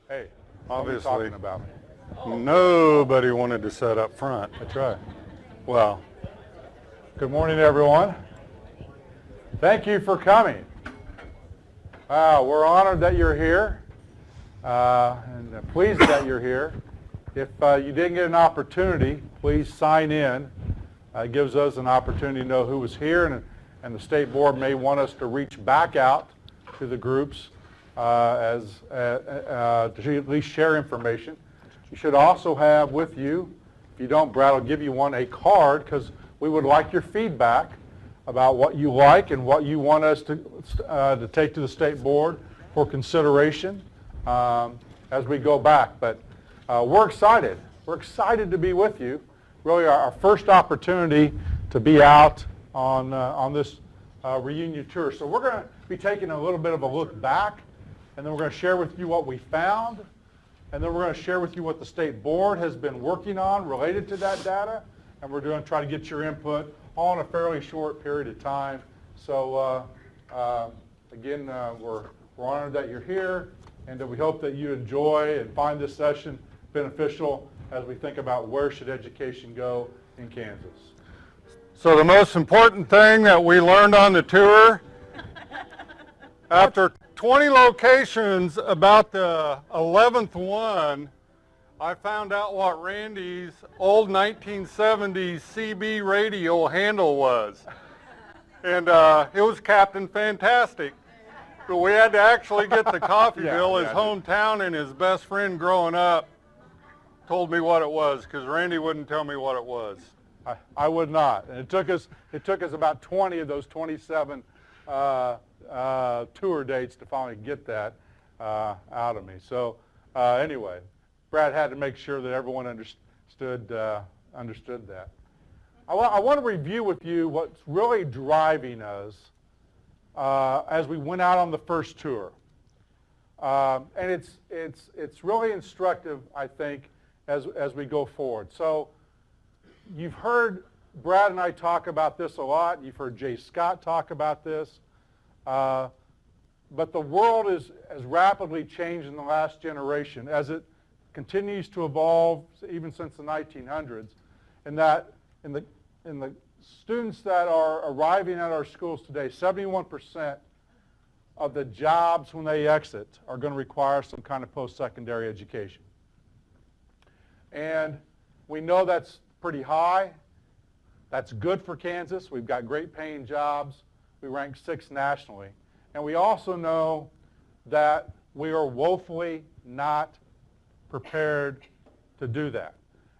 Hey, Obviously, what are you talking about? nobody wanted to sit up front. That's right. Well, Good morning, everyone. Thank you for coming. We're honored that you're here and pleased that you're here. If you didn't get an opportunity, please sign in. It gives us an opportunity to know who was here, and the state board may want us to reach back out to the groups to at least share information. You should also have with you, if you don't, Brad will give you one, a card, because we would like your feedback about what you like and what you want us to take to the state board for consideration as we go back. But we're excited. We're excited to be with you. Really our first opportunity to be out on this reunion tour. So we're going to be taking a little bit of a look back, and then we're going to share with you what we found, and then we're going to share with you what the state board has been working on related to that data, and we're going to try to get your input all in a fairly short period of time. So again, we're honored that you're here, and we hope that you enjoy and find this session beneficial as we think about where should education go in Kansas. so the most important thing that we learned on the tour, after 20 locations, about the 11th one, I found out what Randy's old 1970s CB radio handle was. And it was Captain Fantastic. But we had to actually get to Coffeyville, his hometown, and his best friend growing up told me what it was, because Randy wouldn't tell me what it was. I would not. And it took us about 20 of those 27 tour dates to finally get that out of me. So anyway, Brad had to make sure that everyone understood that. I want to review with you what's really driving us as we went out on the first tour. And it's really instructive, I think, as we go forward. So you've heard Brad and I talk about this a lot. You've heard Jay Scott talk about this. But the world has rapidly changed in the last generation as it continues to evolve, even since the 1900s, and that in the students that are arriving at our schools today, 71% of the jobs when they exit are going to require some kind of post-secondary education. And we know that's pretty high. That's good for Kansas. We've got great paying jobs. We rank 6th nationally. And we also know that we are woefully not prepared to do that.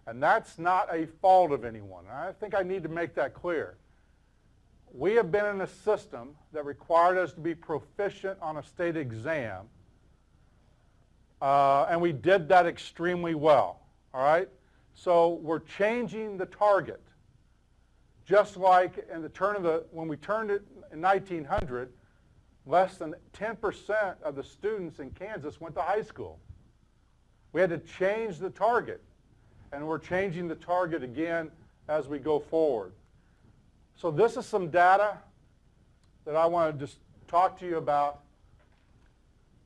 And that's not a fault of anyone. And I think I need to make that clear. We have been in a system that required us to be proficient on a state exam, and we did that extremely well, all right? So we're changing the target. Just like in when we turned it in 1900, less than 10% of the students in Kansas went to high school. We had to change the target, and we're changing the target again as we go forward. So this is some data that I want to just talk to you about,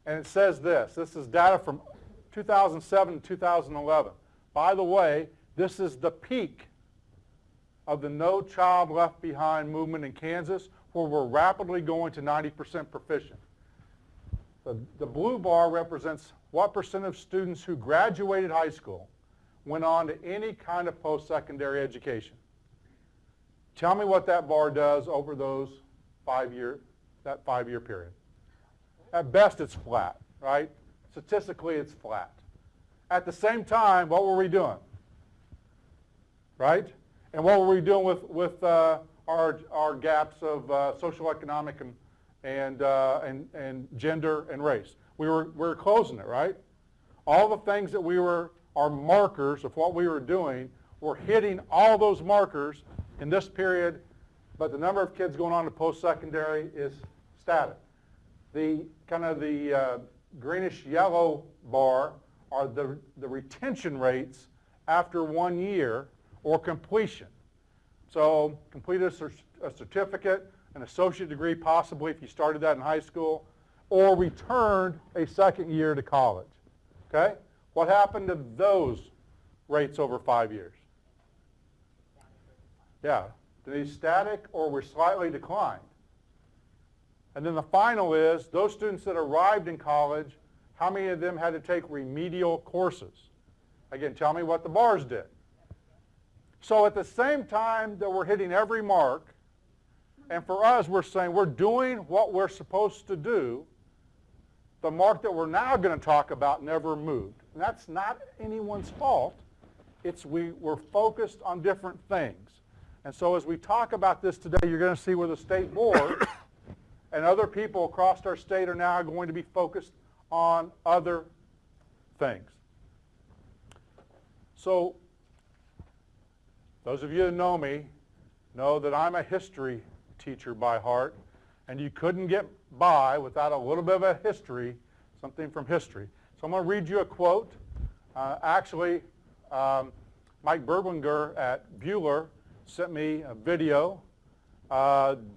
and it says this. This is data from 2007 to 2011. By the way, this is the peak of the No Child Left Behind movement in Kansas, where we're rapidly going to 90% proficient. The blue bar represents what percent of students who graduated high school went on to any kind of post-secondary education. Tell me what that bar does over that 5-year period. At best, it's flat, right? Statistically, it's flat. At the same time, what were we doing? Right? And what were we doing with our gaps of social, economic, and gender and race? We were closing it, right? All the things that our markers of what we were doing, we're hitting all those markers in this period, but the number of kids going on to post-secondary is static. The greenish yellow bar are the retention rates after 1 year or completion. So completed a certificate, an associate degree possibly if you started that in high school, or returned a second year to college. Okay? What happened to those rates over 5 years? Yeah, they static or were slightly declined. And then the final is, those students that arrived in college, how many of them had to take remedial courses? Again, tell me what the bars did. So at the same time that we're hitting every mark, and for us, we're saying we're doing what we're supposed to do, the mark that we're now going to talk about never moved. And that's not anyone's fault. It's we're focused on different things. And so as we talk about this today, you're going to see where the state board and other people across our state are now going to be focused on other things. So those of you that know me know that I'm a history teacher by heart, and you couldn't get by without a little bit of a history, something from history. So I'm going to read you a quote. Mike Berglinger at Bueller sent me a video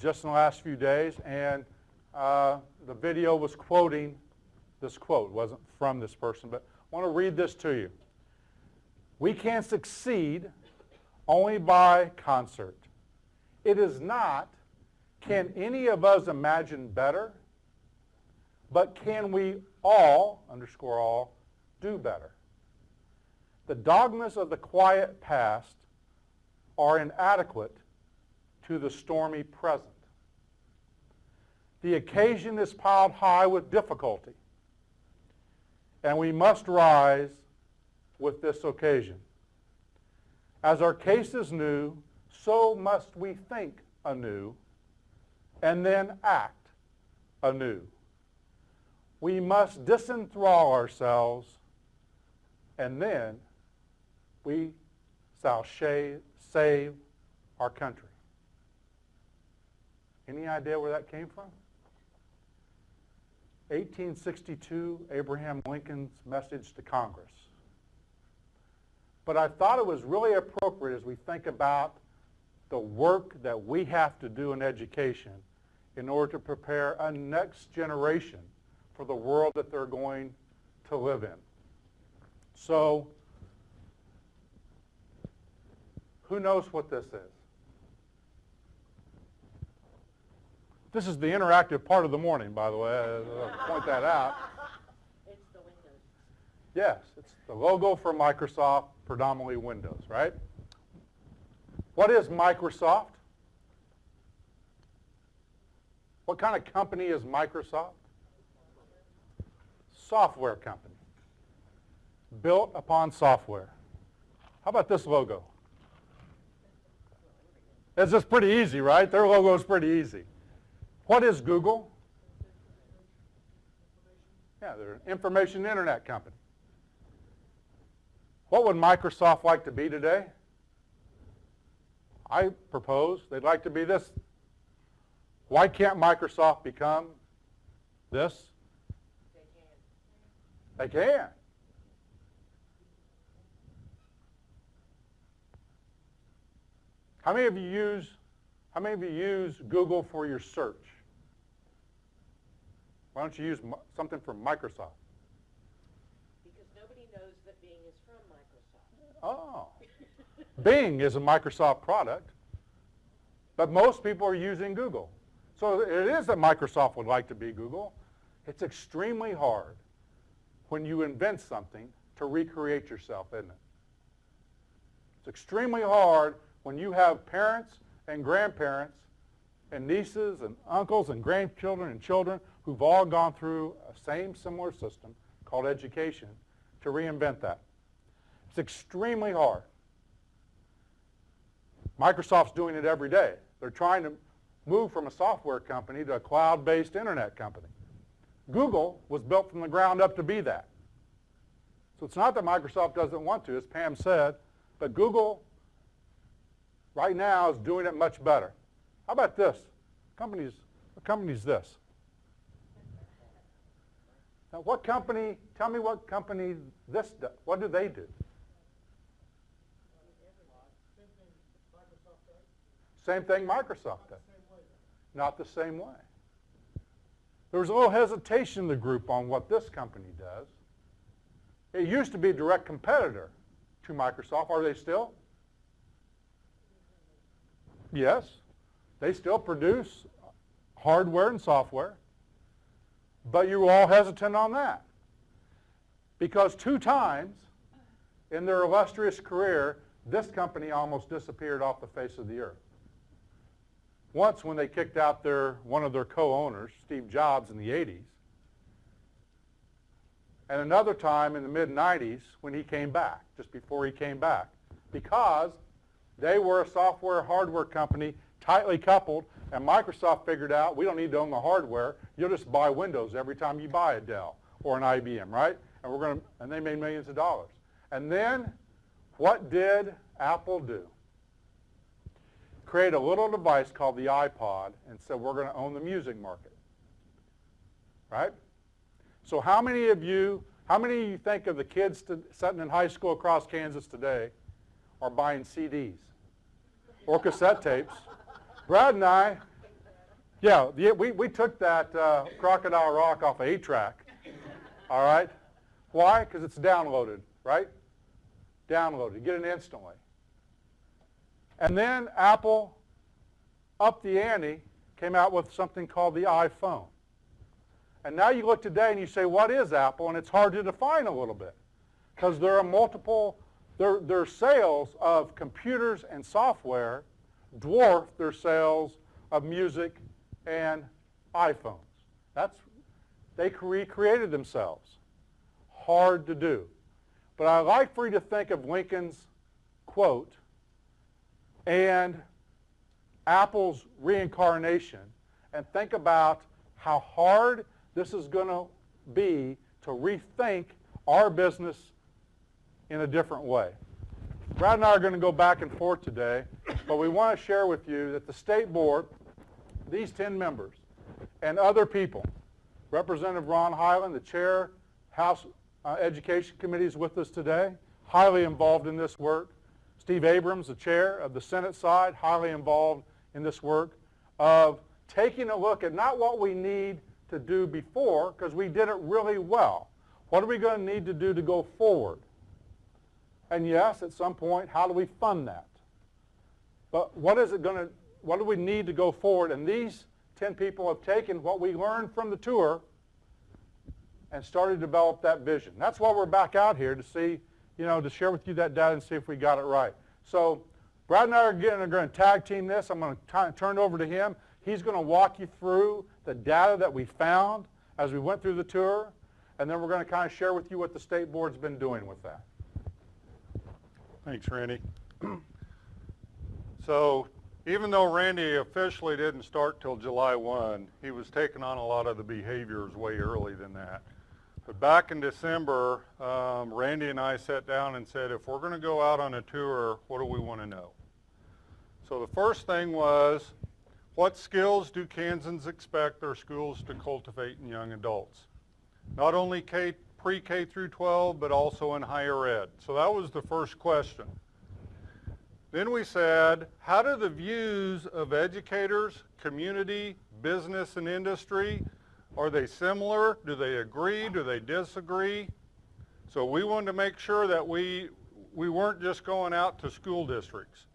just in the last few days, and the video was quoting this quote. It wasn't from this person, but I want to read this to you. We can succeed only by concert. It is not, can any of us imagine better, but can we all, underscore all, do better? The dogmas of the quiet past are inadequate to the stormy present. The occasion is piled high with difficulty, and we must rise with this occasion. As our case is new, so must we think anew, and then act anew. We must disenthrall ourselves, and then we shall save our country. Any idea where that came from? 1862, Abraham Lincoln's message to Congress. But I thought it was really appropriate as we think about the work that we have to do in education in order to prepare a next generation for the world that they're going to live in. So, who knows what this is? This is the interactive part of the morning, by the way. I'll point that out. It's the Windows. Yes, it's the logo for Microsoft, predominantly Windows, right? What is Microsoft? What kind of company is Microsoft? Software company. Built upon software. How about this logo? It's just pretty easy, right? Their logo is pretty easy. What is Google? Yeah, they're an information internet company. What would Microsoft like to be today? I propose they'd like to be this. Why can't Microsoft become this? They can. They can. How many of you use Google for your search? Why don't you use something from Microsoft? Because nobody knows that Bing is from Microsoft. Oh. Bing is a Microsoft product, but most people are using Google. So it is that Microsoft would like to be Google. It's extremely hard when you invent something to recreate yourself, isn't it? It's extremely hard when you have parents and grandparents and nieces and uncles and grandchildren and children who've all gone through a same similar system called education to reinvent that. It's extremely hard. Microsoft's doing it every day. They're trying to move from a software company to a cloud-based internet company. Google was built from the ground up to be that. So it's not that Microsoft doesn't want to, as Pam said, but Google right now is doing it much better. How about this? What company is this? Now what company, tell me what company this does. What do they do? Same thing Microsoft does. Not the same way. There was a little hesitation in the group on what this company does. It used to be a direct competitor to Microsoft. Are they still? Yes. They still produce hardware and software. But you were all hesitant on that. Because 2 times in their illustrious career, this company almost disappeared off the face of the earth. Once when they kicked out one of their co-owners, Steve Jobs, in the 80s. And another time in the mid-90s when he came back, just before he came back. Because they were a software hardware company tightly coupled, and Microsoft figured out we don't need to own the hardware. You'll just buy Windows every time you buy a Dell or an IBM, right? And they made millions of dollars. And then what did Apple do? Create a little device called the iPod and said we're going to own the music market. Right? So how many of you think of the kids sitting in high school across Kansas today are buying CDs or cassette tapes? Brad and I, we took that Crocodile Rock off of 8-track. All right? Why? Because it's downloaded, right? Downloaded. You get it instantly. And then Apple upped the ante, came out with something called the iPhone. And now you look today and you say, what is Apple? And it's hard to define a little bit because there are multiple, their sales of computers and software dwarf their sales of music and iPhones. They recreated themselves. Hard to do. But I'd like for you to think of Lincoln's quote and Apple's reincarnation and think about how hard this is going to be to rethink our business in a different way. Brad and I are going to go back and forth today, but we want to share with you that the state board, these 10 members, and other people, Representative Ron Hyland, the chair, House Education Committee, is with us today, highly involved in this work. Steve Abrams, the chair of the Senate side, highly involved in this work of taking a look at not what we need to do before, because we did it really well. What are we going to need to do to go forward? And yes, at some point, how do we fund that? But what do we need to go forward? And these 10 people have taken what we learned from the tour and started to develop that vision. That's why we're back out here, to see, to share with you that data and see if we got it right. So Brad and I are going to tag team this. I'm going to turn it over to him. He's going to walk you through the data that we found as we went through the tour, and then we're going to kind of share with you what the state board's been doing with that. Thanks, Randy. So even though Randy officially didn't start till July 1, he was taking on a lot of the behaviors way early than that. But back in December, Randy and I sat down and said, if we're going to go out on a tour, what do we want to know? So the first thing was, what skills do Kansans expect their schools to cultivate in young adults? Not only pre-K through 12, but also in higher ed. So that was the first question. Then we said, how do the views of educators, community, business, and industry, are they similar? Do they agree? Do they disagree? So we wanted to make sure that we weren't just going out to school districts.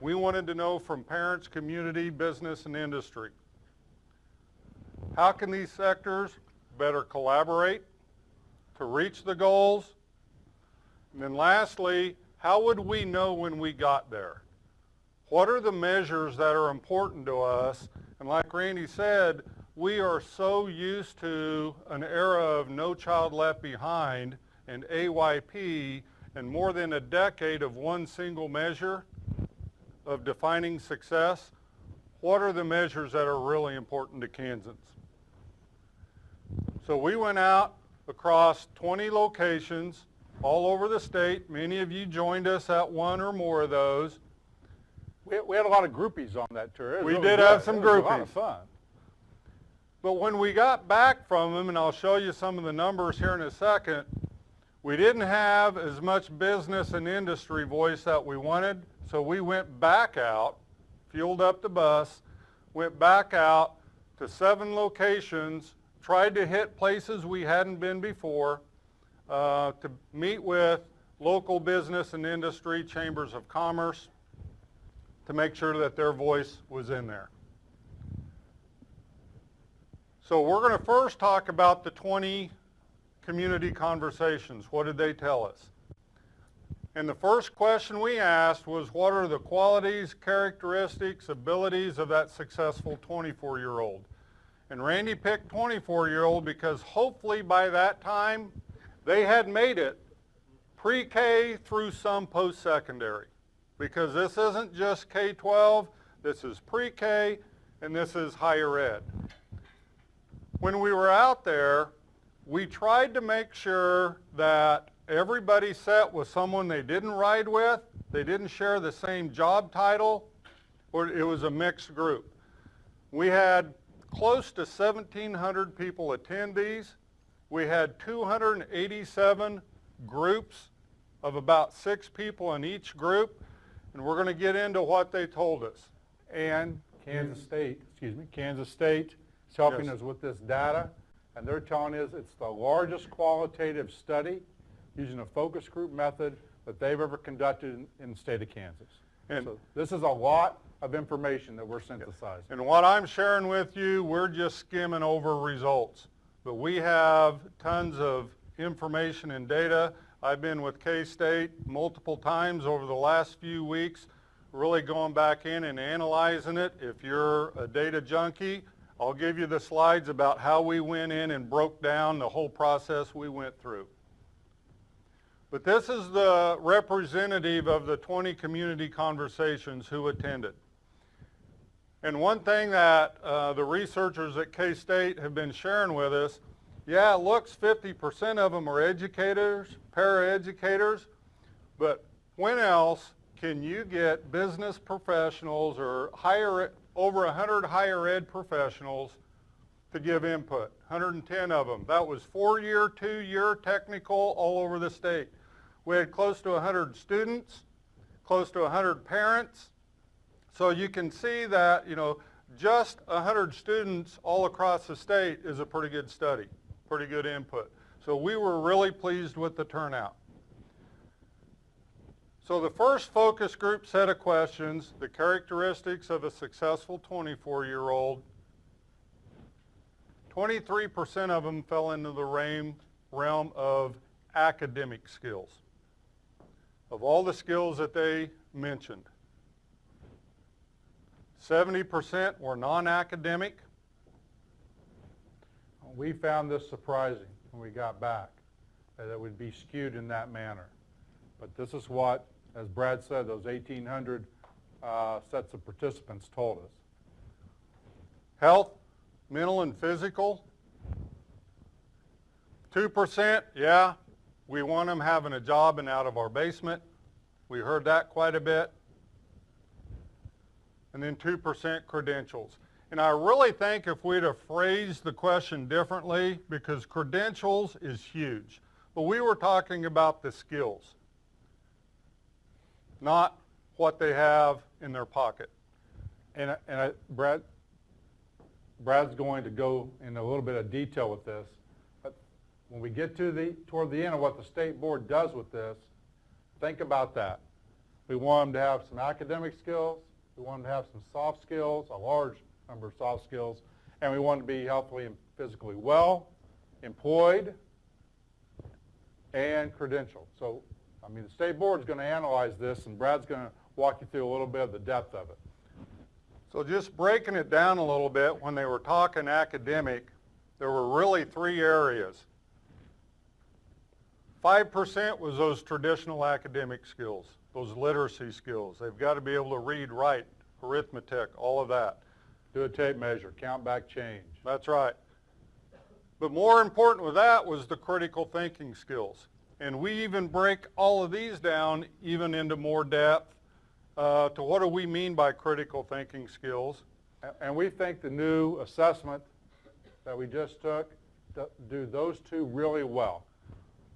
We wanted to know from parents, community, business, and industry. How can these sectors better collaborate to reach the goals? And then lastly, how would we know when we got there? What are the measures that are important to us? And like Randy said, we are so used to an era of No Child Left Behind and AYP and more than a decade of one single measure of defining success. What are the measures that are really important to Kansans? So we went out across 20 locations all over the state. Many of you joined us at one or more of those. We had a lot of groupies on that tour. We did have some groupies. It was a lot of fun. But when we got back from them, and I'll show you some of the numbers here in a second, we didn't have as much business and industry voice that we wanted, so we went back out, fueled up the bus, went back out to 7 locations, tried to hit places we hadn't been before. to meet with local business and industry chambers of commerce to make sure that their voice was in there. So we're going to first talk about the 20 community conversations. What did they tell us? And the first question we asked was, what are the qualities, characteristics, abilities of that successful 24-year-old? And Randy picked 24-year-old because hopefully by that time they had made it pre-K through some post-secondary. Because this isn't just K-12, this is pre-K, and this is higher ed. When we were out there, we tried to make sure that everybody sat with someone they didn't ride with, they didn't share the same job title, or it was a mixed group. We had close to 1,700 people attend these. We had 287 groups of about 6 people in each group, and we're going to get into what they told us. And Kansas State is helping us with this data, and they're telling us it's the largest qualitative study using a focus group method that they've ever conducted in the state of Kansas. And so this is a lot of information that we're synthesizing. And what I'm sharing with you, we're just skimming over results. But we have tons of information and data. I've been with K-State multiple times over the last few weeks, really going back in and analyzing it. If you're a data junkie, I'll give you the slides about how we went in and broke down the whole process we went through. But this is the representative of the 20 community conversations who attended. And one thing that the researchers at K-State have been sharing with us, yeah, it looks 50% of them are educators, paraeducators, but when else can you get business professionals or over 100 higher ed professionals to give input? 110 of them. That was 4-year, 2-year technical all over the state. We had close to 100 students, close to 100 parents. So you can see that, just 100 students all across the state is a pretty good study, pretty good input. So we were really pleased with the turnout. So the first focus group set of questions, the characteristics of a successful 24-year-old, 23% of them fell into the realm of academic skills. Of all the skills that they mentioned, 70% were non-academic. We found this surprising when we got back, that it would be skewed in that manner. But this is what, as Brad said, those 1,800 sets of participants told us. Health, mental and physical. 2%, yeah, we want them having a job and out of our basement. We heard that quite a bit. And then 2% credentials. And I really think if we'd have phrased the question differently, because credentials is huge, but we were talking about the skills, not what they have in their pocket. And Brad's going to go in a little bit of detail with this, but when we get to toward the end of what the state board does with this, think about that. We want them to have some academic skills, we want them to have some soft skills, a large number of soft skills, and we want them to be healthily and physically well, employed, and credentialed. So, the state board is going to analyze this, and Brad's going to walk you through a little bit of the depth of it. So just breaking it down a little bit, when they were talking academic, there were really 3 areas. 5% was those traditional academic skills, those literacy skills. They've got to be able to read, write, arithmetic, all of that. Do a tape measure, count back change. That's right. But more important with that was the critical thinking skills. And we even break all of these down even into more depth to what do we mean by critical thinking skills. And we think the new assessment that we just took do those 2 really well.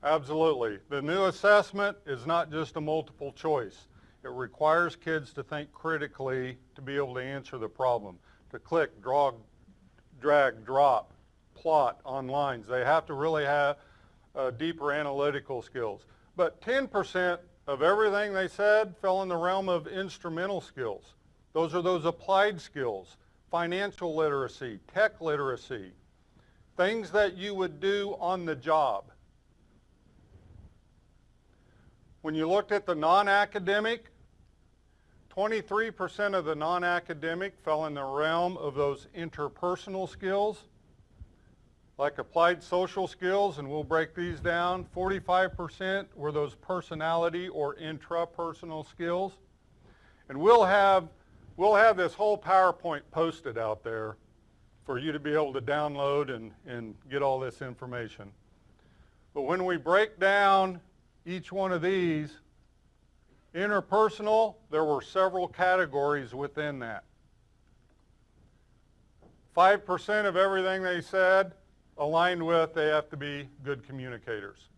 Absolutely. The new assessment is not just a multiple choice. It requires kids to think critically to be able to answer the problem, to click, draw, drag, drop, plot on lines. They have to really have deeper analytical skills. But 10% of everything they said fell in the realm of instrumental skills. Those are those applied skills, financial literacy, tech literacy, things that you would do on the job. When you looked at the non-academic, 23% of the non-academic fell in the realm of those interpersonal skills, like applied social skills, and we'll break these down. 45% were those personality or intrapersonal skills. And we'll have this whole PowerPoint posted out there for you to be able to download and get all this information. But when we break down each one of these, interpersonal, there were several categories within that. 5% of everything they said aligned with they have to be good communicators.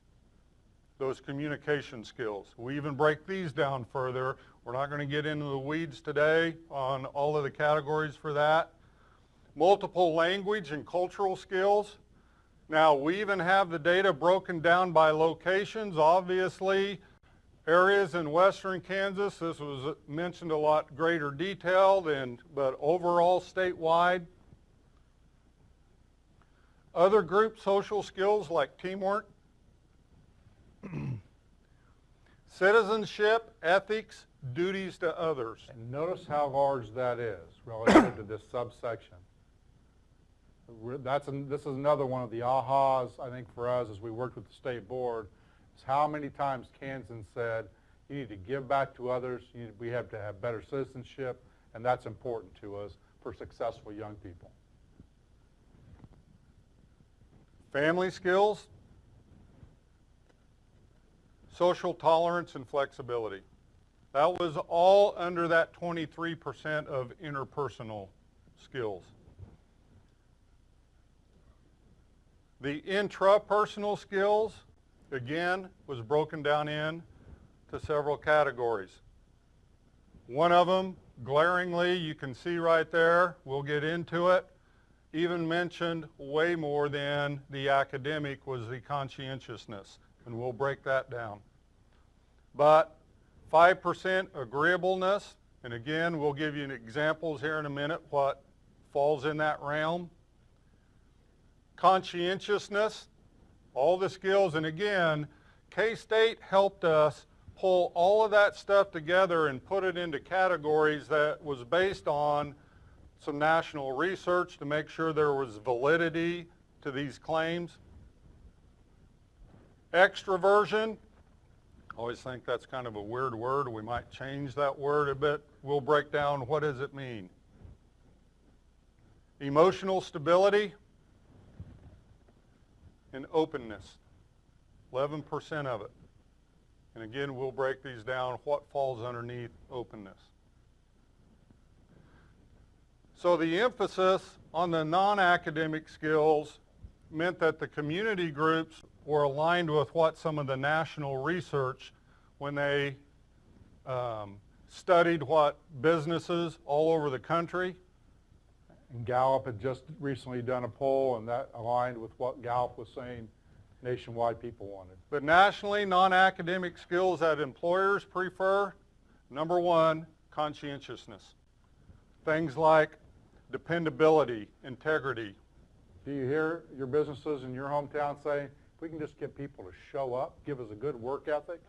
Those communication skills. We even break these down further. We're not going to get into the weeds today on all of the categories for that. Multiple language and cultural skills. Now, we even have the data broken down by locations. Obviously, areas in western Kansas, this was mentioned a lot greater detail, but overall statewide. Other group social skills like teamwork, citizenship, ethics, duties to others. And notice how large that is relative to this subsection. This is another one of the ahas, I think, for us as we worked with the state board, is how many times Kansans said, you need to give back to others, we have to have better citizenship, and that's important to us for successful young people. Family skills, social tolerance and flexibility. That was all under that 23% of interpersonal skills. The intrapersonal skills, again, was broken down in to several categories. One of them, glaringly, you can see right there, we'll get into it, even mentioned way more than the academic was the conscientiousness, and we'll break that down. But 5% agreeableness, and again, we'll give you examples here in a minute what falls in that realm. Conscientiousness, all the skills, and again, K-State helped us pull all of that stuff together and put it into categories that was based on some national research to make sure there was validity to these claims. Extroversion, I always think that's kind of a weird word. We might change that word a bit. We'll break down what does it mean. Emotional stability and openness, 11% of it. And again, we'll break these down, what falls underneath openness. So the emphasis on the non-academic skills meant that the community groups were aligned with what some of the national research, when they studied what businesses all over the country. And Gallup had just recently done a poll, and that aligned with what Gallup was saying nationwide people wanted. But nationally, non-academic skills that employers prefer, number one, conscientiousness. Things like dependability, integrity. Do you hear your businesses in your hometown say, if we can just get people to show up, give us a good work ethic,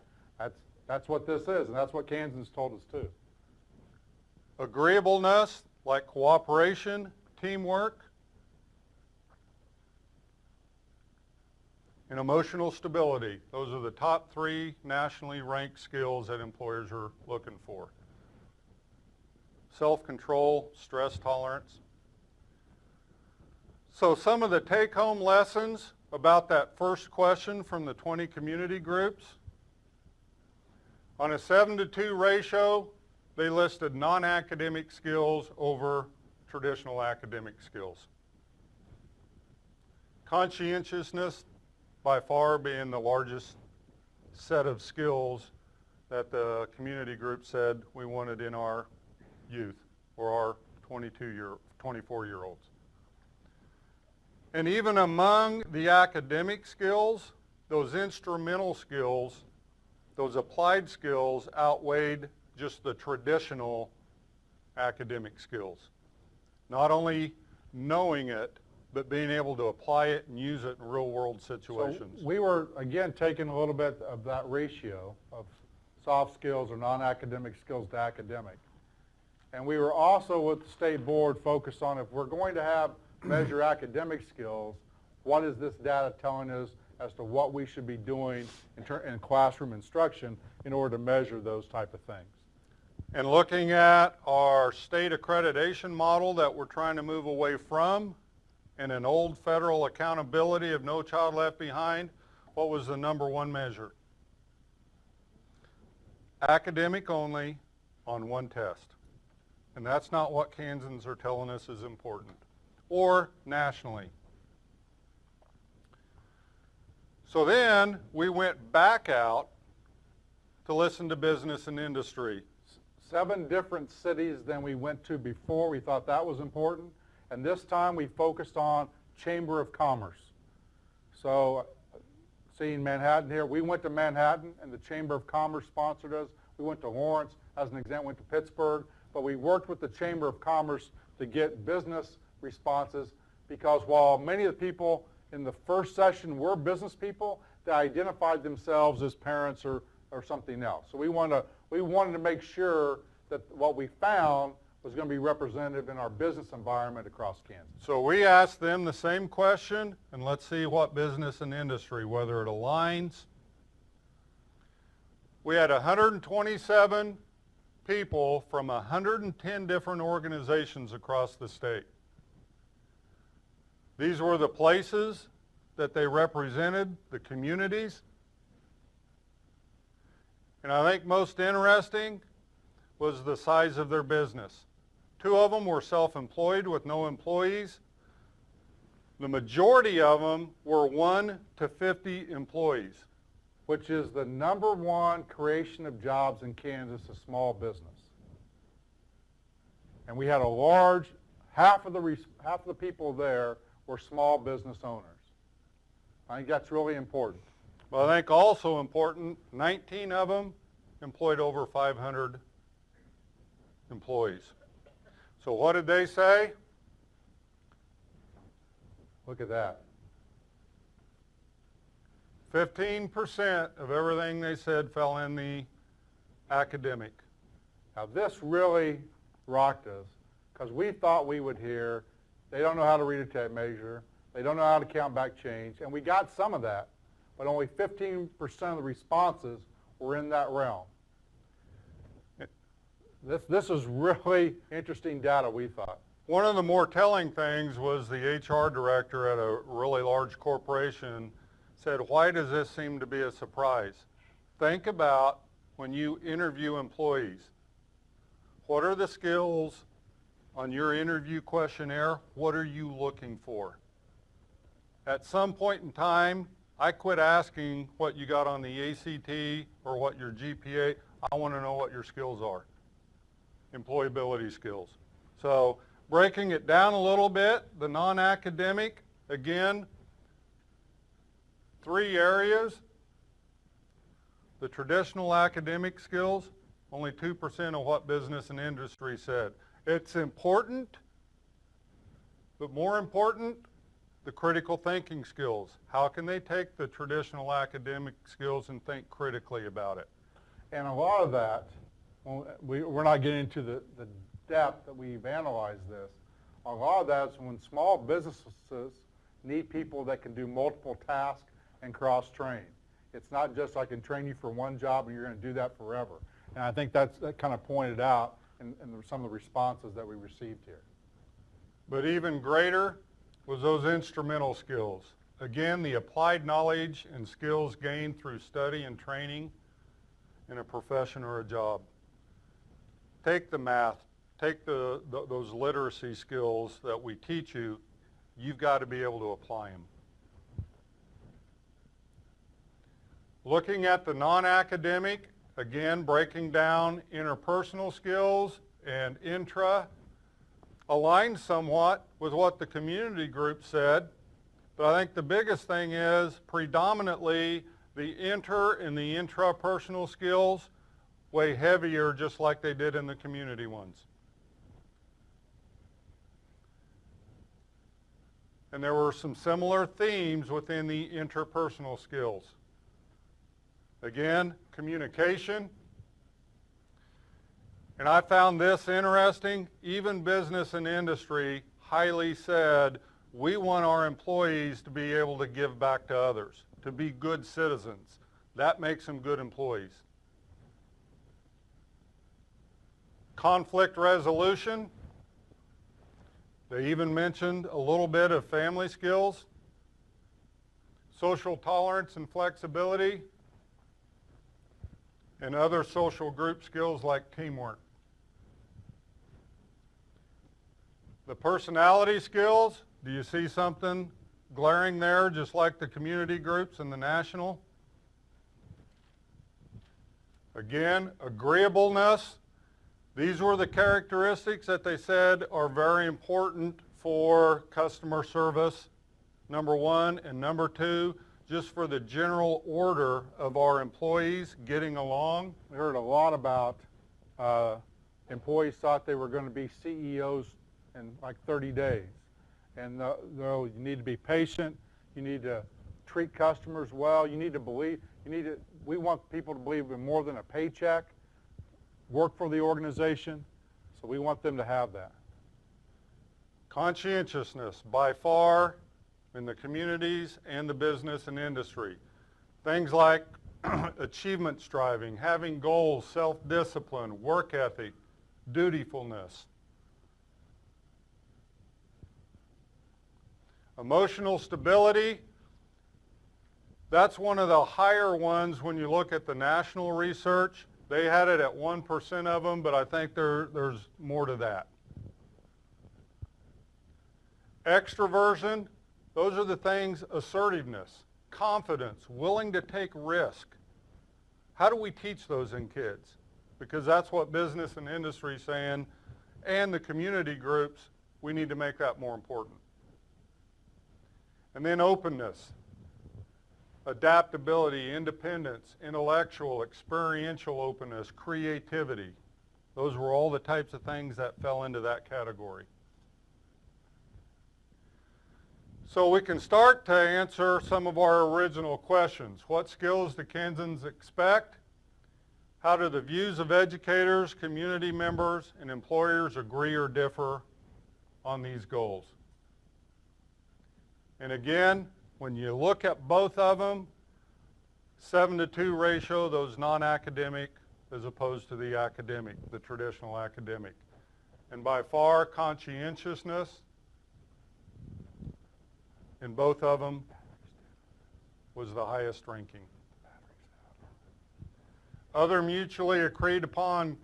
that's what this is, and that's what Kansans told us too. Agreeableness, like cooperation, teamwork, and emotional stability. Those are the top 3 nationally ranked skills that employers are looking for. Self-control, stress tolerance. So some of the take-home lessons about that first question from the 20 community groups. On a 7-to-2 ratio, they listed non-academic skills over traditional academic skills. Conscientiousness, by far being the largest set of skills that the community group said we wanted in our youth, or our 24-year-olds. And even among the academic skills, those instrumental skills, those applied skills outweighed just the traditional academic skills. Not only knowing it, but being able to apply it and use it in real-world situations. So we were, again, taking a little bit of that ratio of soft skills or non-academic skills to academic. And we were also with the state board focused on, if we're going to measure academic skills, what is this data telling us as to what we should be doing in classroom instruction in order to measure those type of things. And looking at our state accreditation model that we're trying to move away from, and an old federal accountability of No Child Left Behind, what was the number one measure? Academic only on one test. And that's not what Kansans are telling us is important, or nationally. So then we went back out to listen to business and industry. 7 different cities than we went to before. We thought that was important. And this time we focused on Chamber of Commerce. So seeing Manhattan here, we went to Manhattan and the Chamber of Commerce sponsored us. We went to Lawrence, as an example, went to Pittsburgh. But we worked with the Chamber of Commerce to get business responses, because while many of the people in the first session were business people, they identified themselves as parents or something else. So we wanted to make sure that what we found was going to be representative in our business environment across Kansas. So we asked them the same question, and let's see what business and industry, whether it aligns. We had 127 people from 110 different organizations across the state. These were the places that they represented, the communities. And I think most interesting was the size of their business. 2 of them were self-employed with no employees. The majority of them were 1 to 50 employees. Which is the #1 creation of jobs in Kansas, a small business. And we had a large, half of the people there were small business owners. I think that's really important. But I think also important, 19 of them employed over 500 employees. So what did they say? Look at that. 15% of everything they said fell in the academic. Now this really rocked us, because we thought we would hear, they don't know how to read a tape measure, they don't know how to count back change, and we got some of that, but only 15% of the responses were in that realm. This is really interesting data, we thought. One of the more telling things was the HR director at a really large corporation said, why does this seem to be a surprise? Think about when you interview employees. What are the skills on your interview questionnaire? What are you looking for? At some point in time, I quit asking what you got on the ACT or what your GPA. I want to know what your skills are, employability skills. So breaking it down a little bit, the non-academic, again, 3 areas. The traditional academic skills, only 2% of what business and industry said. It's important, but more important, the critical thinking skills. How can they take the traditional academic skills and think critically about it? And a lot of that, we're not getting into the depth that we've analyzed this. A lot of that is when small businesses need people that can do multiple tasks and cross-train. It's not just I can train you for one job and you're going to do that forever. And I think that kind of pointed out in some of the responses that we received here. But even greater was those instrumental skills. Again, the applied knowledge and skills gained through study and training in a profession or a job. Take the math, take those literacy skills that we teach you, you've got to be able to apply them. Looking at the non-academic, again, breaking down interpersonal skills and intra, aligns somewhat with what the community group said, But I think the biggest thing is predominantly the inter and the intrapersonal skills weigh heavier just like they did in the community ones. And there were some similar themes within the interpersonal skills. Again, communication. And I found this interesting. Even business and industry highly said, we want our employees to be able to give back to others, to be good citizens. That makes them good employees. Conflict resolution. They even mentioned a little bit of family skills, social tolerance and flexibility, and other social group skills like teamwork. The personality skills, do you see something glaring there, just like the community groups and the national? Again, agreeableness. These were the characteristics that they said are very important for customer service, number one, and number two, just for the general order of our employees getting along. We heard a lot about employees thought they were going to be CEOs in like 30 days. And you need to be patient. You need to treat customers well. You need to believe. We want people to believe in more than a paycheck. Work for the organization, so we want them to have that. Conscientiousness, by far, in the communities and the business and industry. Things like achievement striving, having goals, self-discipline, work ethic, dutifulness. Emotional stability, that's one of the higher ones when you look at the national research. They had it at 1% of them, but I think there's more to that. Extroversion, those are the things, assertiveness, confidence, willing to take risk. How do we teach those in kids? Because that's what business and industry is saying, and the community groups, we need to make that more important. And then openness. Adaptability, independence, intellectual, experiential openness, creativity. Those were all the types of things that fell into that category. So we can start to answer some of our original questions. What skills do Kansans expect? How do the views of educators, community members, and employers agree or differ on these goals? And again, when you look at both of them, 7-to-2 ratio, those non-academic as opposed to the academic, the traditional academic. And by far, conscientiousness in both of them was the highest ranking. Other mutually agreed upon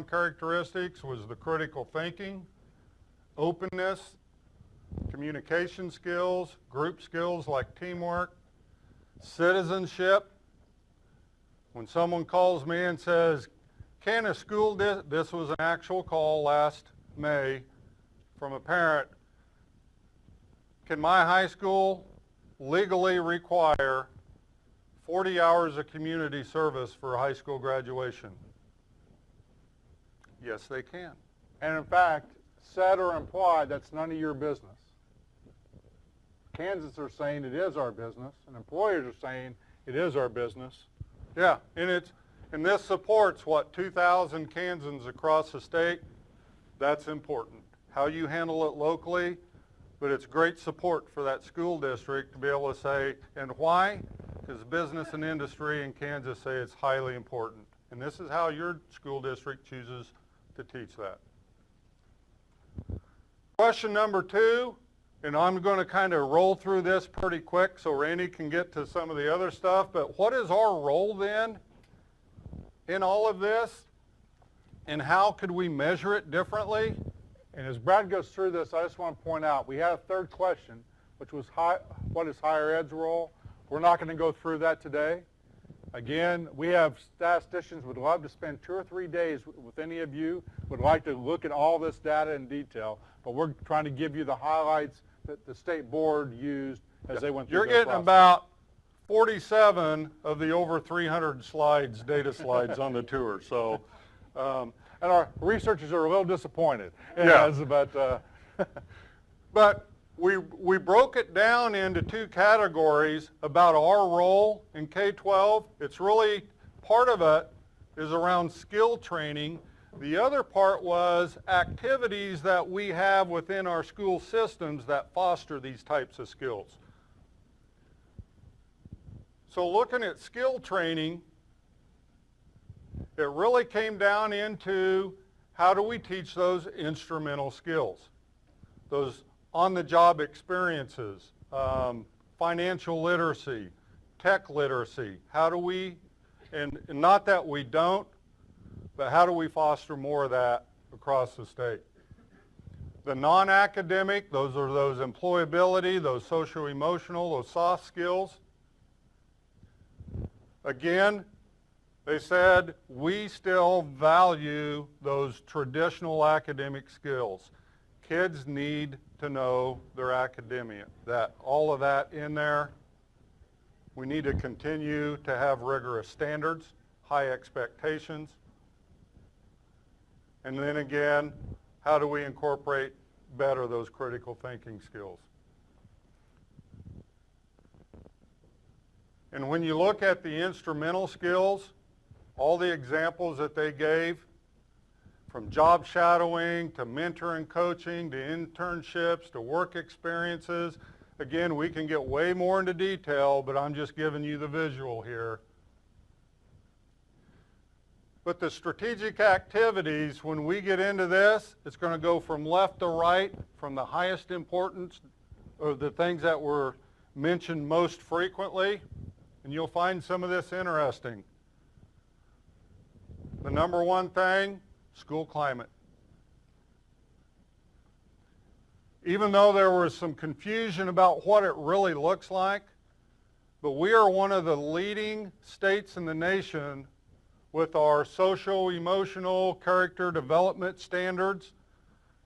characteristics was the critical thinking, openness, communication skills, group skills like teamwork, citizenship. When someone calls me and says, can a school, this was an actual call last May from a parent, can my high school legally require 40 hours of community service for high school graduation? Yes, they can. And in fact, said or implied, that's none of your business. Kansas are saying it is our business, and employers are saying it is our business. Yeah, and this supports what, 2,000 Kansans across the state. That's important. How you handle it locally, but it's great support for that school district to be able to say, and why? Because business and industry in Kansas say it's highly important. And this is how your school district chooses to teach that. Question number 2, and I'm going to kind of roll through this pretty quick so Randy can get to some of the other stuff, but what is our role then in all of this, and how could we measure it differently? And as Brad goes through this, I just want to point out, we had a third question, which was what is higher ed's role? We're not going to go through that today. Again, we have statisticians would love to spend 2 or 3 days with any of you, would like to look at all this data in detail, but we're trying to give you the highlights that the state board used as they went through You're their getting process. about 47 of the over 300 slides, data slides on the tour. So, And our researchers are a little disappointed. Yeah. But we broke it down into two categories about our role in K-12. It's really, part of it is around skill training. The other part was activities that we have within our school systems that foster these types of skills. So looking at skill training, it really came down into how do we teach those instrumental skills, those on-the-job experiences, financial literacy, tech literacy. How do we, and not that we don't, but how do we foster more of that across the state? The non-academic, those are those employability, those social-emotional, those soft skills. Again, they said we still value those traditional academic skills. Kids need to know their academia, that all of that in there. We need to continue to have rigorous standards, high expectations. And then again, how do we incorporate better those critical thinking skills? And when you look at the instrumental skills, all the examples that they gave, from job shadowing to mentor and coaching to internships to work experiences, again, we can get way more into detail, but I'm just giving you the visual here. But the strategic activities, when we get into this, it's going to go from left to right, from the highest importance, or the things that were mentioned most frequently, and you'll find some of this interesting. The number one thing, school climate. Even though there was some confusion about what it really looks like, but we are one of the leading states in the nation with our social, emotional, character development standards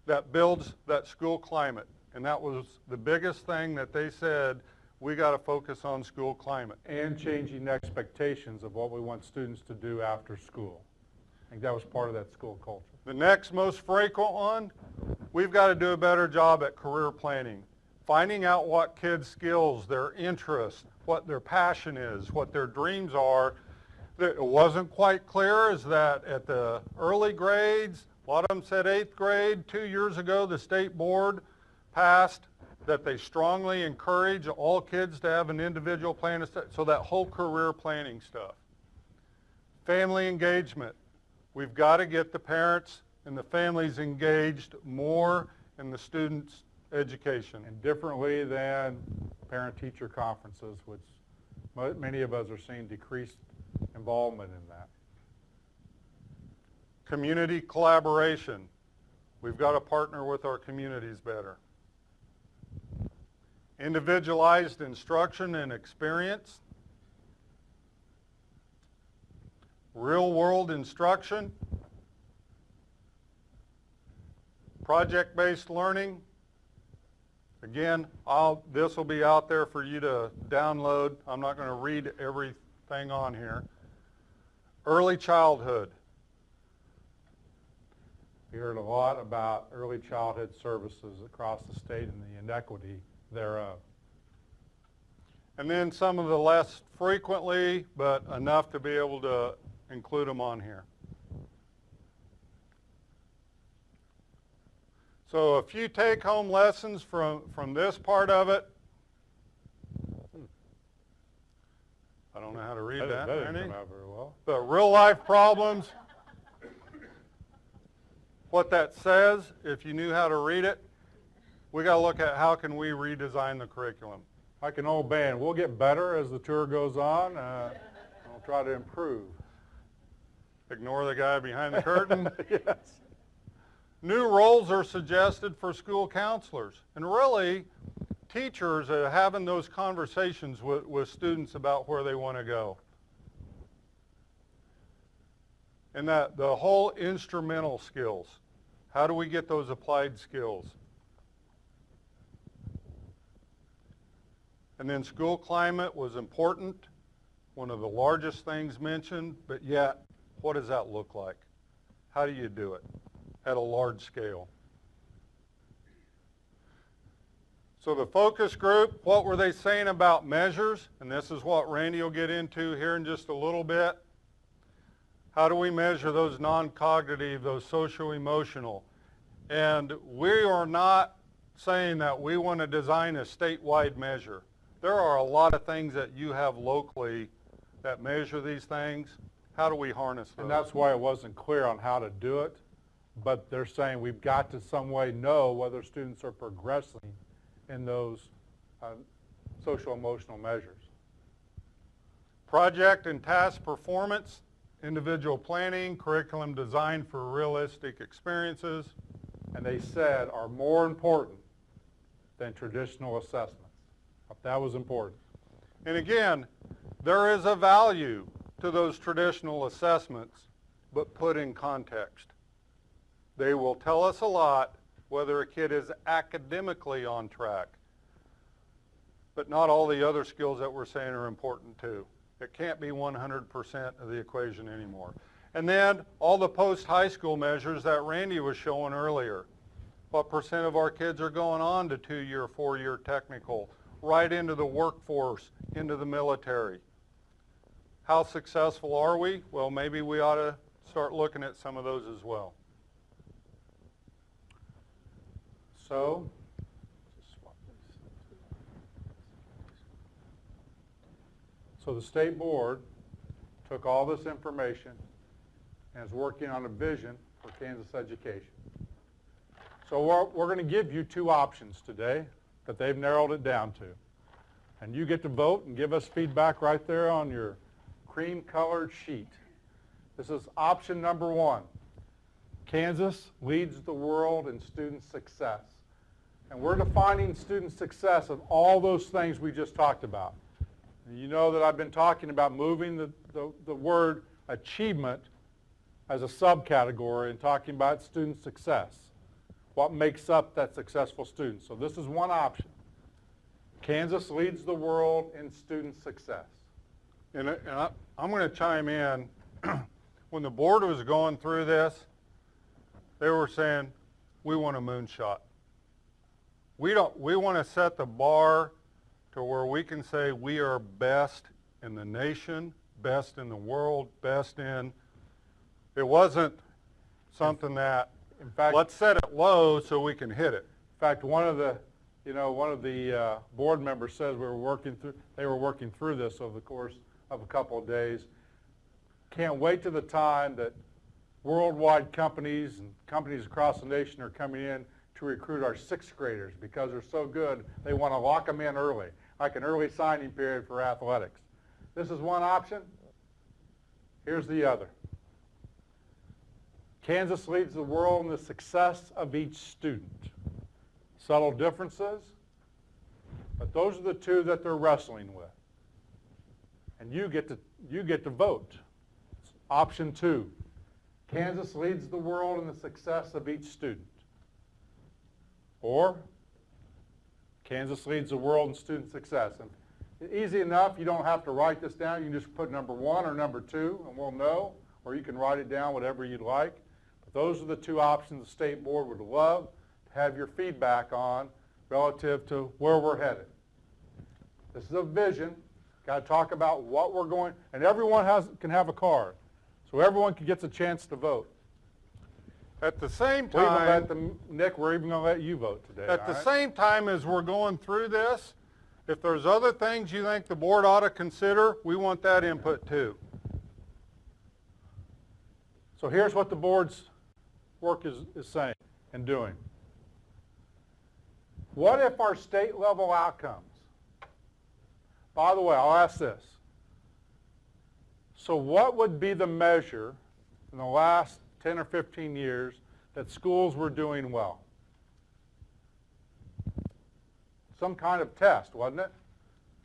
that builds that school climate. And that was the biggest thing that they said, we got to focus on school climate. and changing expectations of what we want students to do after school. I think that was part of that school culture. The next most frequent one, we've got to do a better job at career planning, finding out what kids' skills, their interests, what their passion is, what their dreams are. It wasn't quite clear is that at the early grades, a lot of them said 8th grade. 2 years ago, the state board passed that they strongly encourage all kids to have an individual plan, so that whole career planning stuff. Family engagement. We've got to get the parents and the families engaged more in the students' education. And differently than parent-teacher conferences, which many of us are seeing decreased involvement in that. Community collaboration. We've got to partner with our communities better. Individualized instruction and experience. Real-world instruction. Project-based learning. Again, this will be out there for you to download. I'm not going to read everything on here. Early childhood. We heard a lot about early childhood services across the state and the inequity thereof. And then some of the less frequently, but enough to be able to include them on here. So a few take-home lessons from this part of it. I don't know how to read that. That didn't Randy. come out very well. But real-life problems, what that says, if you knew how to read it, we got to look at how can we redesign the curriculum. Like an old band, we'll get better as the tour goes on. We'll try to improve. Ignore the guy behind the curtain. Yes. New roles are suggested for school counselors. And really, teachers are having those conversations with students about where they want to go. And that the whole instrumental skills. How do we get those applied skills? And then school climate was important, one of the largest things mentioned, but yet, what does that look like? How do you do it at a large scale? So the focus group, what were they saying about measures? And this is what Randy will get into here in just a little bit. How do we measure those non-cognitive, those social-emotional? And we are not saying that we want to design a statewide measure. There are a lot of things that you have locally that measure these things. How do we harness those? And that's why it wasn't clear on how to do it, but they're saying we've got to some way know whether students are progressing in those social emotional measures. Project and task performance, individual planning, curriculum design for realistic experiences. And they said are more important than traditional assessments. That was important. And again, there is a value to those traditional assessments, but put in context. They will tell us a lot whether a kid is academically on track, but not all the other skills that we're saying are important too. It can't be 100% of the equation anymore. And then all the post-high school measures that Randy was showing earlier. What percent of our kids are going on to 2-year, 4-year technical, right into the workforce, into the military? How successful are we? Well, maybe we ought to start looking at some of those as well. So, the state board took all this information and is working on a vision for Kansas education. So we're going to give you 2 options today that they've narrowed it down to. And you get to vote and give us feedback right there on your cream-colored sheet. This is option number 1. Kansas leads the world in student success. And we're defining student success of all those things we just talked about. And you know that I've been talking about moving the word achievement as a subcategory and talking about student success. What makes up that successful student? So this is one option. Kansas leads the world in student success. And I'm going to chime in. When the board was going through this, they were saying, we want a moonshot. We want to set the bar to where we can say we are best in the nation, best in the world, best in. It wasn't something that, in fact, let's set it low so we can hit it. In fact, one of the board members says they were working through this over the course of a couple of days. Can't wait to the time that worldwide companies and companies across the nation are coming in to recruit our 6th graders because they're so good, they want to lock them in early, like an early signing period for athletics. This is one option. Here's the other. Kansas leads the world in the success of each student. Subtle differences, but those are the 2 that they're wrestling with. And you get to vote. It's option 2. Kansas leads the world in the success of each student. Or Kansas leads the world in student success. And easy enough, you don't have to write this down. You can just put number 1 or number 2 and we'll know, or you can write it down, whatever you'd like. But those are the 2 options the state board would love to have your feedback on relative to where we're headed. This is a vision. Got to talk about what we're going, and everyone can have a card. So everyone gets a chance to vote. At the same time, Nick, we're even going to let you vote today. At the same time as we're going through this, if there's other things you think the board ought to consider, we want that input too. So here's what the board's work is saying and doing. What if our state level outcomes, by the way, I'll ask this. So what would be the measure in the last 10 or 15 years that schools were doing well? Some kind of test, wasn't it?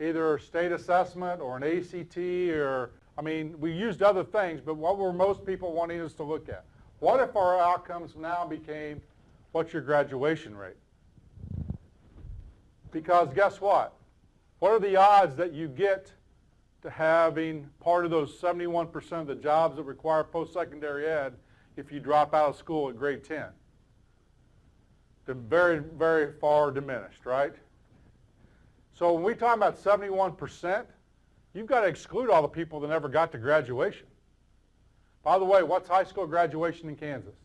Either a state assessment or an ACT or, we used other things, but what were most people wanting us to look at? What if our outcomes now became, what's your graduation rate? Because guess what? What are the odds that you get to having part of those 71% of the jobs that require post-secondary ed if you drop out of school at grade 10? They're very, very far diminished, right? So when we talk about 71%, you've got to exclude all the people that never got to graduation. By the way, what's high school graduation in Kansas?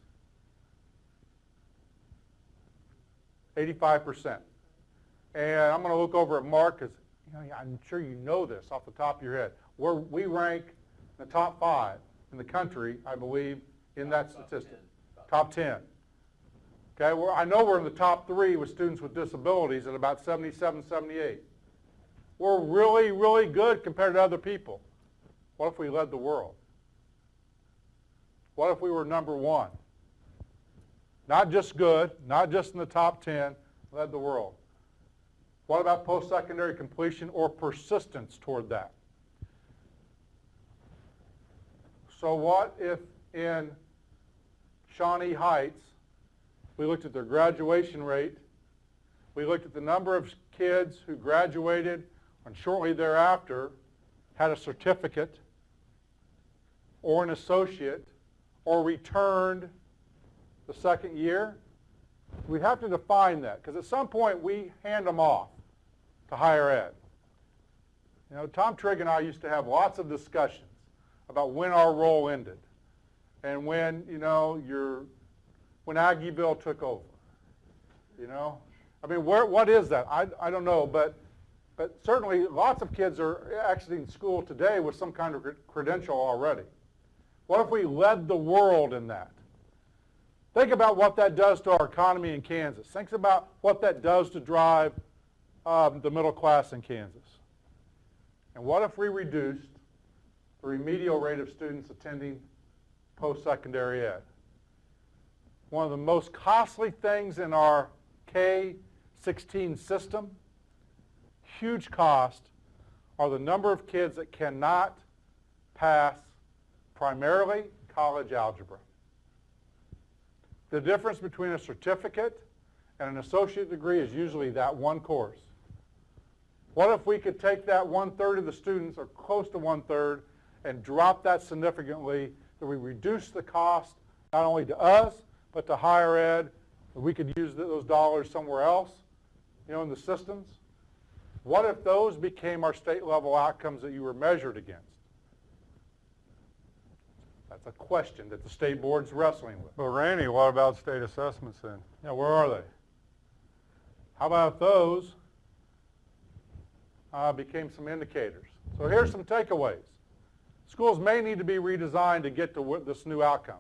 85%. And I'm going to look over at Mark because I'm sure you know this off the top of your head. We rank in the top 5 in the country, I believe, in that statistic. Top 10. Okay, I know we're in the top 3 with students with disabilities at about 77, 78. We're really, really good compared to other people. What if we led the world? What if we were number 1? Not just good, not just in the top 10, led the world. What about post-secondary completion or persistence toward that? So what if in Shawnee Heights, we looked at their graduation rate, we looked at the number of kids who graduated and shortly thereafter had a certificate or an associate or returned the second year? We have to define that because at some point we hand them off to higher ed. You know, Tom Trigg and I used to have lots of discussions about when our role ended and when, when Aggieville took over. I mean, what is that? I don't know, but certainly lots of kids are actually in school today with some kind of credential already. What if we led the world in that? Think about what that does to our economy in Kansas. Think about what that does to drive the middle class in Kansas. And what if we reduced the remedial rate of students attending post-secondary ed? One of the most costly things in our K-16 system, huge cost, are the number of kids that cannot pass primarily college algebra. The difference between a certificate and an associate degree is usually that one course. What if we could take that 1/3 of the students, or close to 1/3, and drop that significantly, that we reduce the cost not only to us, but to higher ed, that we could use those dollars somewhere else, in the systems? What if those became our state level outcomes that you were measured against? That's a question that the state board's wrestling with. But Randy, what about state assessments then? Yeah, where are they? How about if those became some indicators? So here's some takeaways. Schools may need to be redesigned to get to this new outcome.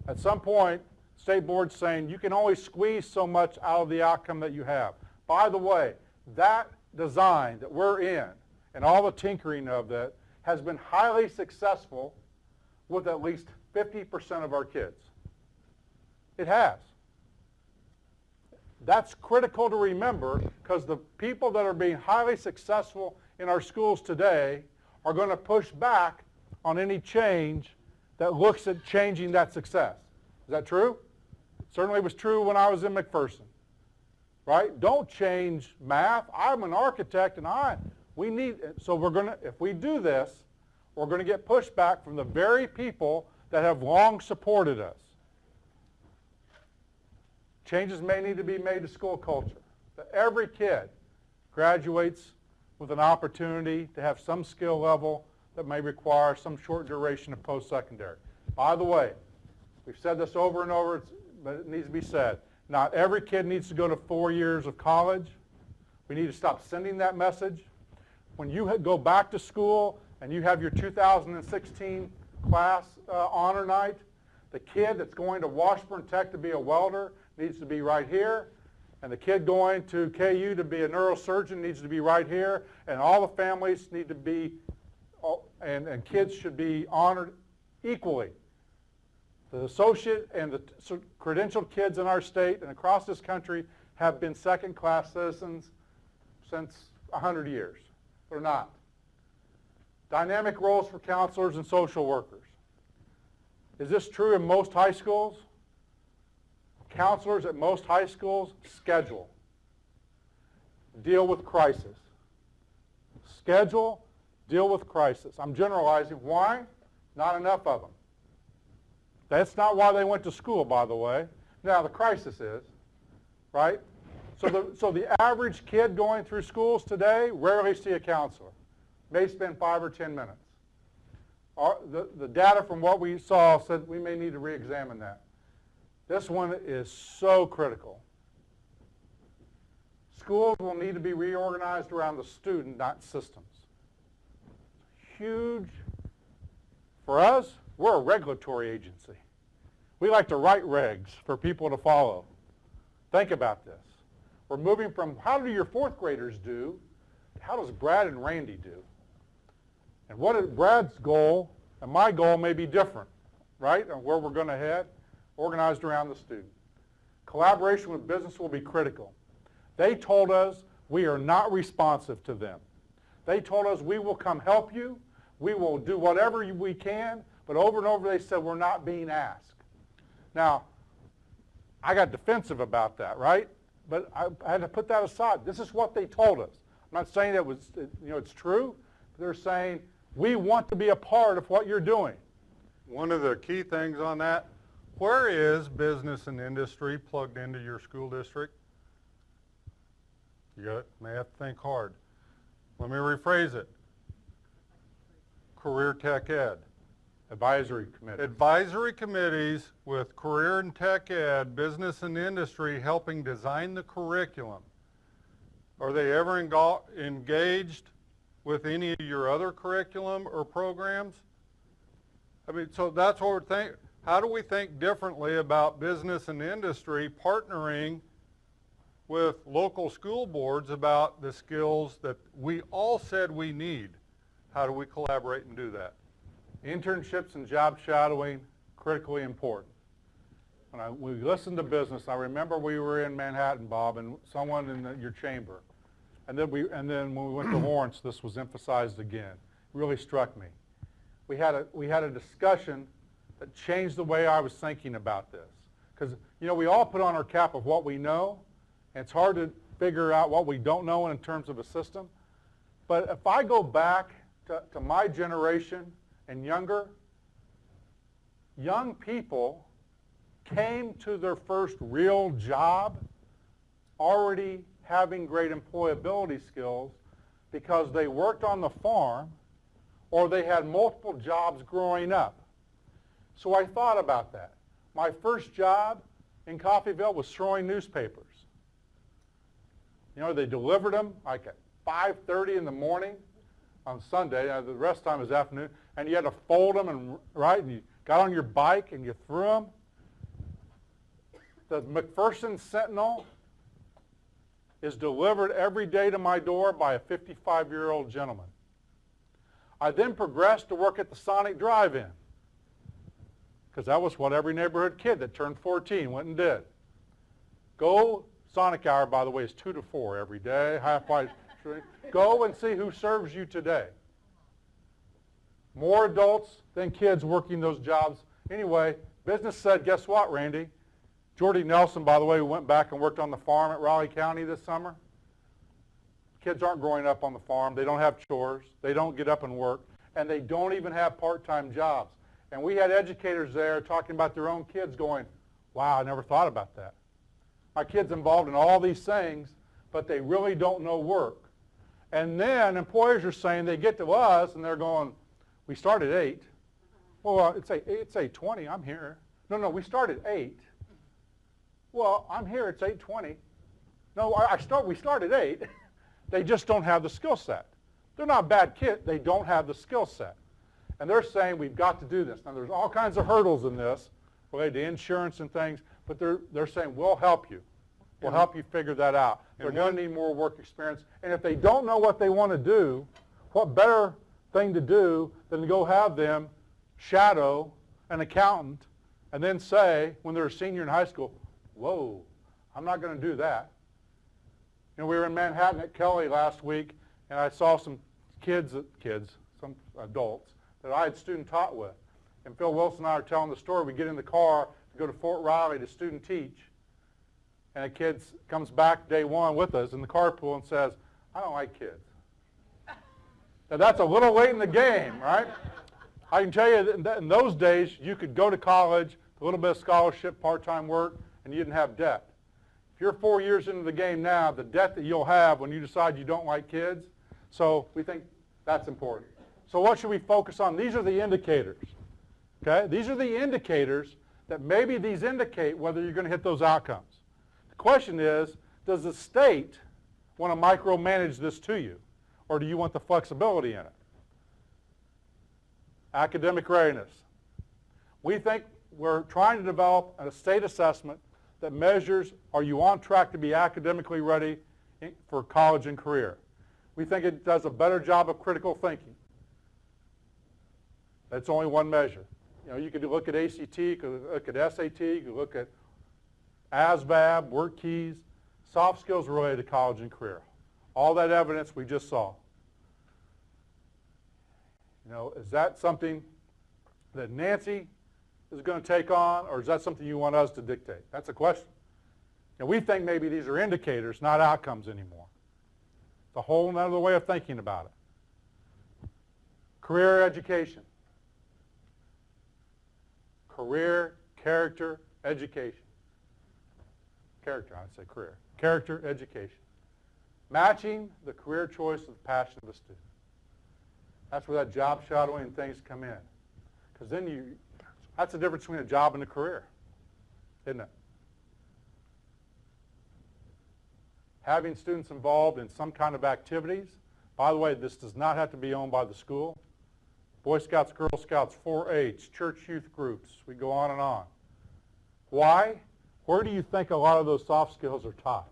At some point, state board's saying you can only squeeze so much out of the outcome that you have. By the way, that design that we're in and all the tinkering of that has been highly successful with at least 50% of our kids. It has. That's critical to remember because the people that are being highly successful in our schools today are going to push back on any change that looks at changing that success. Is that true? It certainly was true when I was in McPherson. Right? Don't change math. I'm an architect and so we're going to, if we do this, we're going to get pushback from the very people that have long supported us. Changes may need to be made to school culture. That every kid graduates with an opportunity to have some skill level that may require some short duration of post-secondary. By the way, we've said this over and over, but it needs to be said. Not every kid needs to go to 4 years of college. We need to stop sending that message. When you go back to school and you have your 2016 class honor night, the kid that's going to Washburn Tech to be a welder needs to be right here, and the kid going to KU to be a neurosurgeon needs to be right here, and all the families need to be, and kids should be honored equally. The associate and the credentialed kids in our state and across this country have been second-class citizens since 100 years. They're not. Dynamic roles for counselors and social workers. Is this true in most high schools? Counselors at most high schools schedule, deal with crisis, schedule, deal with crisis. I'm generalizing. Why? Not enough of them. That's not why they went to school, by the way. Now, the crisis is, right? So the average kid going through schools today rarely see a counselor. May spend 5 or 10 minutes. The data from what we saw said we may need to re-examine that. This one is so critical. Schools will need to be reorganized around the student, not systems. Huge. For us, we're a regulatory agency. We like to write regs for people to follow. Think about this. We're moving from how do your fourth graders do to how does Brad and Randy do? And what is Brad's goal and my goal may be different, right? And where we're going to head, organized around the student. Collaboration with business will be critical. They told us we are not responsive to them. They told us we will come help you, we will do whatever we can, but over and over they said we're not being asked. Now, I got defensive about that, right? But I had to put that aside. This is what they told us. I'm not saying that it's true, but they're saying we want to be a part of what you're doing. One of the key things on that, where is business and industry plugged into your school district? You may have to think hard. Let me rephrase it. Career Tech Ed. Advisory committee. Advisory committees with career and tech ed, business and industry helping design the curriculum. Are they ever engaged with any of your other curriculum or programs? I mean, so that's what we're thinking. How do we think differently about business and industry partnering with local school boards about the skills that we all said we need? How do we collaborate and do that? Internships and job shadowing, critically important. When we listened to business, I remember we were in Manhattan, Bob, and someone in your chamber. And then when we went to Lawrence, this was emphasized again. It really struck me. We had a discussion that changed the way I was thinking about this. Because, we all put on our cap of what we know, and it's hard to figure out what we don't know in terms of a system. But if I go back to my generation and younger, young people came to their first real job already having great employability skills because they worked on the farm or they had multiple jobs growing up. So I thought about that. My first job in Coffeyville was throwing newspapers. They delivered them like at 5:30 in the morning on Sunday. The rest of the time was afternoon. And you had to fold them and you got on your bike and you threw them. The McPherson Sentinel is delivered every day to my door by a 55-year-old gentleman. I then progressed to work at the Sonic Drive-In because that was what every neighborhood kid that turned 14 went and did. Sonic hour, by the way, is 2 to 4 every day, half-price. Go and see who serves you today. More adults than kids working those jobs. Anyway, business said, guess what, Randy? Jordy Nelson, by the way, who went back and worked on the farm at Raleigh County this summer. Kids aren't growing up on the farm. They don't have chores. They don't get up and work. And they don't even have part-time jobs. And we had educators there talking about their own kids going, wow, I never thought about that. My kid's involved in all these things, but they really don't know work. And then employers are saying they get to us and they're going, we start at 8. Well, it's 8:20. I'm here. No, we start at 8. Well, I'm here. It's 8:20. No, we start at 8. They just don't have the skill set. They're not bad kids. They don't have the skill set. And they're saying we've got to do this. Now, there's all kinds of hurdles in this related to insurance and things, but they're saying we'll help you. We'll help you figure that out. They're going to need more work experience. And if they don't know what they want to do, what better thing to do than to go have them shadow an accountant and then say, when they're a senior in high school, whoa, I'm not going to do that. We were in Manhattan at Kelly last week, and I saw some some adults that I had student taught with. And Phil Wilson and I are telling the story. We get in the car to go to Fort Riley to student teach. And a kid comes back day one with us in the carpool and says, I don't like kids. Now, that's a little late in the game, right? I can tell you that in those days, you could go to college, a little bit of scholarship, part-time work, and you didn't have debt. If you're 4 years into the game now, the debt that you'll have when you decide you don't like kids, so we think that's important. So what should we focus on? These are the indicators, okay? These are the indicators that maybe these indicate whether you're going to hit those outcomes. The question is, does the state want to micromanage this to you, or do you want the flexibility in it? Academic readiness. We think we're trying to develop a state assessment that measures, are you on track to be academically ready for college and career? We think it does a better job of critical thinking. That's only one measure. You know, you could look at ACT, you could look at SAT, you could look at ASVAB, work keys, soft skills related to college and career. All that evidence we just saw. You know, is that something that Nancy is going to take on, or is that something you want us to dictate? That's a question. And we think maybe these are indicators, not outcomes anymore. It's a whole other way of thinking about it. Career education. Career, character, education. Character, I'd say career. Character, education. Matching the career choice with the passion of the student. That's where that job shadowing things come in. Because then that's the difference between a job and a career, isn't it? Having students involved in some kind of activities. By the way, this does not have to be owned by the school. Boy Scouts, Girl Scouts, 4-H, church youth groups, we go on and on. Why? Where do you think a lot of those soft skills are taught?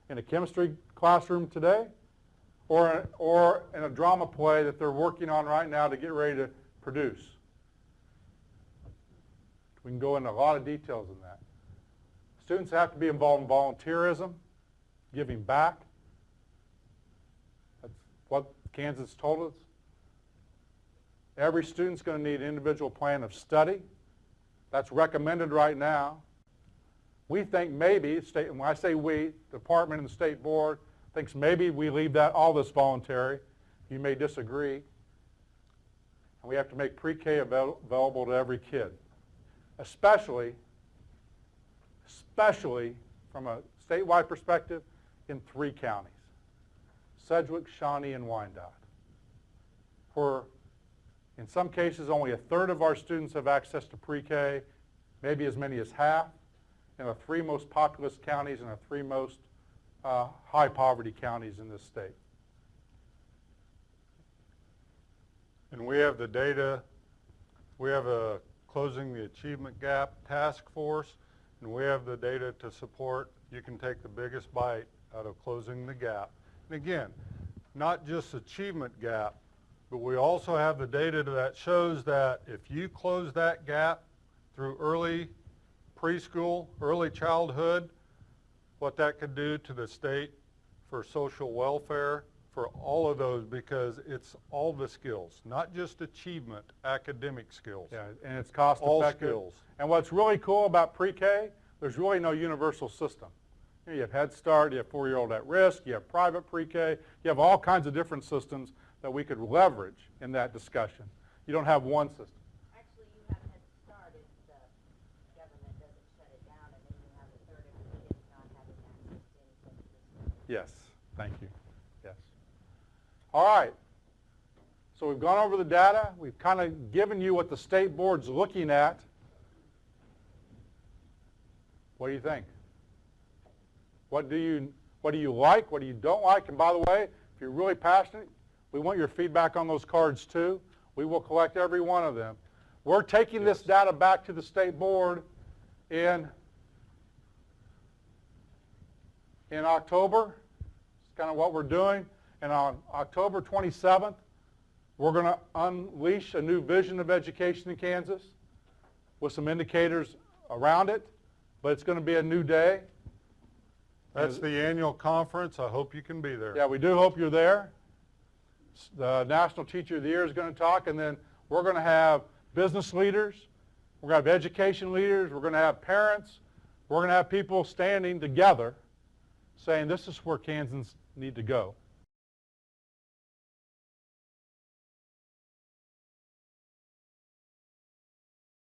In a chemistry classroom today? Or in a drama play that they're working on right now to get ready to produce? We can go into a lot of details in that. Students have to be involved in volunteerism, giving back. That's what Kansas told us. Every student's going to need an individual plan of study. That's recommended right now. We think maybe, when I say we, the department and the state board thinks maybe we leave all this voluntary. You may disagree. And we have to make pre-K available to every kid, especially from a statewide perspective in 3 counties, Sedgwick, Shawnee, and Wyandotte, where in some cases only 1/3 of our students have access to pre-K, maybe as many as half, in the 3 most populous counties and the 3 most high poverty counties in this state. And we have the data. We have a Closing the Achievement Gap task force, and we have the data to support you can take the biggest bite out of closing the gap. And again, not just achievement gap, but we also have the data that shows that if you close that gap through early preschool, early childhood, what that could do to the state for social welfare, for all of those, because it's all the skills, not just achievement, academic skills. Yeah, and it's cost all effective. Skills. And what's really cool about pre-K, there's really no universal system. You have Head Start, you have 4-year-old at risk, you have private pre-K, you have all kinds of different systems that we could leverage in that discussion. You don't have one system. Actually, you have Head Start if the government doesn't shut it down, and then you have 1/3 of the kids not having access to any such system. Yes, thank you. Yes. All right. So we've gone over the data. We've kind of given you what the state board's looking at. What do you think? What do you like? What do you don't like? And by the way, if you're really passionate, we want your feedback on those cards too. We will collect every one of them. We're taking this data back to the state board in October. It's kind of what we're doing. And on October 27th, we're going to unleash a new vision of education in Kansas with some indicators around it. But it's going to be a new day. That's the annual conference. I hope you can be there. Yeah, we do hope you're there. The National Teacher of the Year is going to talk, and then we're going to have business leaders. We're going to have education leaders. We're going to have parents. We're going to have people standing together saying this is where Kansans need to go.